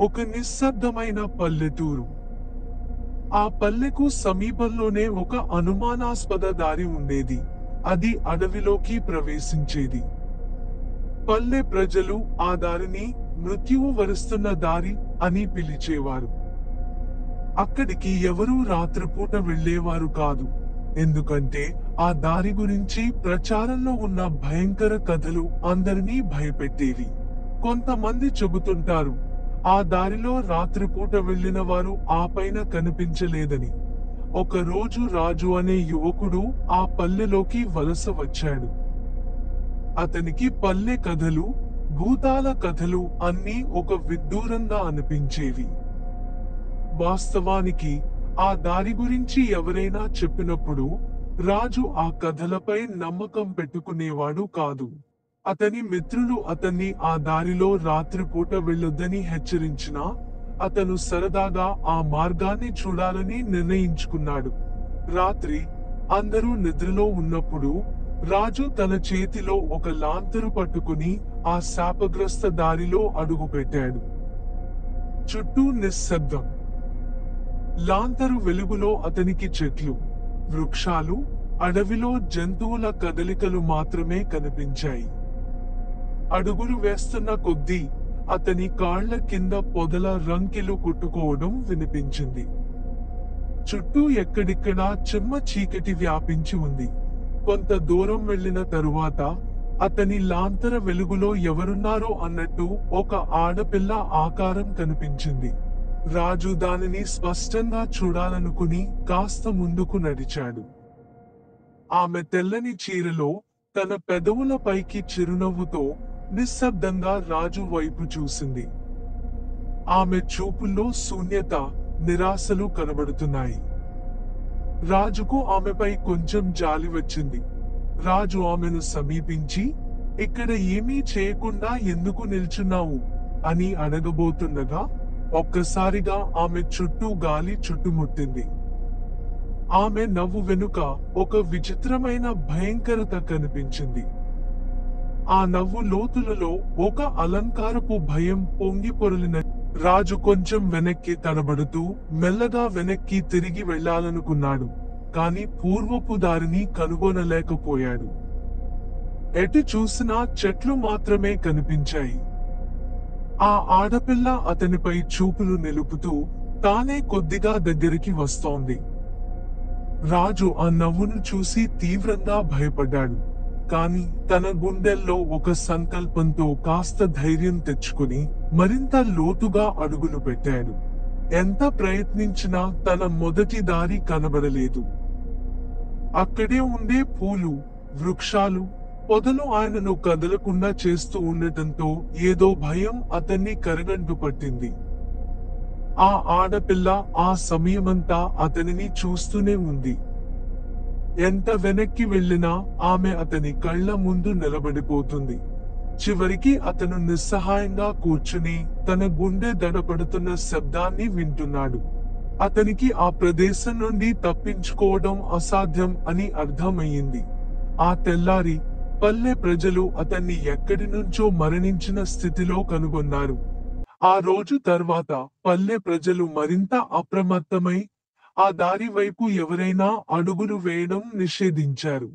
ఒక నిశ్శబ్దమైన పల్లెటూరు. ఆ పల్లెకు సమీపంలోనే ఒక అనుమానాస్పద దారి ఉండేది. అది అడవిలోకి ప్రవేశించేది. పల్లె ప్రజలు ఆ దారిని మృత్యువు వరుస్తున్న దారి అని పిలిచేవారు. అక్కడికి ఎవరూ రాత్రిపూట వెళ్ళేవారు కాదు. ఎందుకంటే ఆ దారి గురించి ప్రచారంలో ఉన్న భయంకర కథలు అందరినీ భయపెట్టేవి. కొంతమంది చెబుతుంటారు, ఆ దారిలో రాత్రిపూట వెళ్ళిన వారు ఆ పైన కనిపించలేదని. ఒక రోజు రాజు అనే యువకుడు ఆ పల్లెలోకి వలస వచ్చాడు. అతనికి పల్లె కథలు, భూతాల కథలు అన్నీ ఒక విడ్డూరంగా అనిపించేవి. వాస్తవానికి ఆ దారి గురించి ఎవరైనా చెప్పినప్పుడు రాజు ఆ కథలపై నమ్మకం పెట్టుకునేవాడు కాదు. అతని మిత్రులు అతన్ని ఆ దారిలో రాత్రిపూట వెళ్ళొద్దని హెచ్చరించినా అతను సరదాగా ఆ మార్గాన్ని చూడాలని నిర్ణయించుకున్నాడు. రాత్రి అందరూ నిద్రలో ఉన్నప్పుడు రాజు తన చేతిలో ఒక లాంతరు పట్టుకుని ఆ శాపగ్రస్త దారిలో అడుగుపెట్టాడు. చుట్టూ నిశ్శబ్దం. లాంతరు వెలుగులో అతనికి చెట్లు, వృక్షాలు, అడవిలో జంతువుల కదలికలు మాత్రమే కనిపించాయి. అడుగులు వేస్తున్న కొద్దీ అతని కాళ్ల కింద పొదల రంకెలు కొట్టుకోవడం వినిపించింది. చుట్టూ ఎక్కడిక్కడా చిమ్మ చీకటి వ్యాపించి ఉంది. కొంత దూరం వెళ్లిన తరువాత అతని లాంతర వెలుగులో ఎవరున్నారో అన్నట్టు ఒక ఆడపిల్ల ఆకారం కనిపించింది. రాజు దానిని స్పష్టంగా చూడాలనుకుని కాస్త ముందుకు నడిచాడు. ఆమె తెల్లని చీరలో తన పెదవుల పైకి చిరునవ్వుతో నిశ్శబ్దంగా రాజు వైపు చూసింది. ఆమె చూపుల్లో శూన్యత, నిరాశలు కనబడుతున్నాయి. రాజుకు ఆమెపై కొంచెం జాలి వచ్చింది. రాజు ఆమెను సమీపించి, ఇక్కడ ఏమీ చేయకుండా ఎందుకు నిల్చున్నావు అని అడగబోతుండగా ఒక్కసారిగా ఆమె చుట్టూ గాలి చుట్టుముట్టింది. ఆమె నవ్వు వెనుక ఒక విచిత్రమైన భయంకరత కనిపించింది. ఆ నవ్వు లోతులలో ఒక అలంకారపు భయం పొంగి పొరలిన. రాజు కొంచెం వెనక్కి తడబడుతూ మెల్లగా వెనక్కి తిరిగి వెళ్లాలనుకున్నాడు. కాని పూర్వపు దారిని కనుగొనలేకపోయాడు. ఎటు చూసినా చెట్లు మాత్రమే కనిపించాయి. ఆ ఆడపిల్ల అతనిపై చూపులు నిలుపుతూ తానే కొద్దిగా దగ్గరికి వస్తోంది. రాజు ఆ నవ్వును చూసి తీవ్రంగా భయపడ్డాడు. కాని తన గుండెల్లో ఒక సంకల్పంతో కాస్త ధైర్యం తెచ్చుకుని మరింత లోతుగా అడుగులు పెట్టాడు. ఎంత ప్రయత్నించినా తన మొదటి దారి కనబడలేదు. అక్కడే ఉండే పూలు, వృక్షాలు, పొదలు ఆయనను కదలకుండా చేస్తూ ఉండటంతో ఏదో భయం అతన్ని కరగంటు పట్టింది. ఆ ఆడపిల్ల ఆ సమయమంతా అతనిని చూస్తూనే ఉంది. ఎంత వెనక్కి వెళ్ళినా ఆమె అతని కళ్ళ ముందు నిలబడిపోతుంది. చివరికి అతను నిస్సహాయంగా కూర్చుని తన గుండె దడపడుతున్న శబ్దాన్ని వింటున్నాడు. అతనికి ఆ ప్రదేశం నుండి తప్పించుకోవడం అసాధ్యం అని అర్థమయ్యింది. ఆ తెల్లారి పల్లె ప్రజలు అతన్ని ఎక్కడి నుంచో మరణించిన స్థితిలో కనుగొన్నారు. ఆ రోజు తర్వాత పల్లె ప్రజలు మరింత అప్రమత్తమై ఆ దారి వైపు ఎవరైనా అడుగులు వేయడం నిషేధించారు.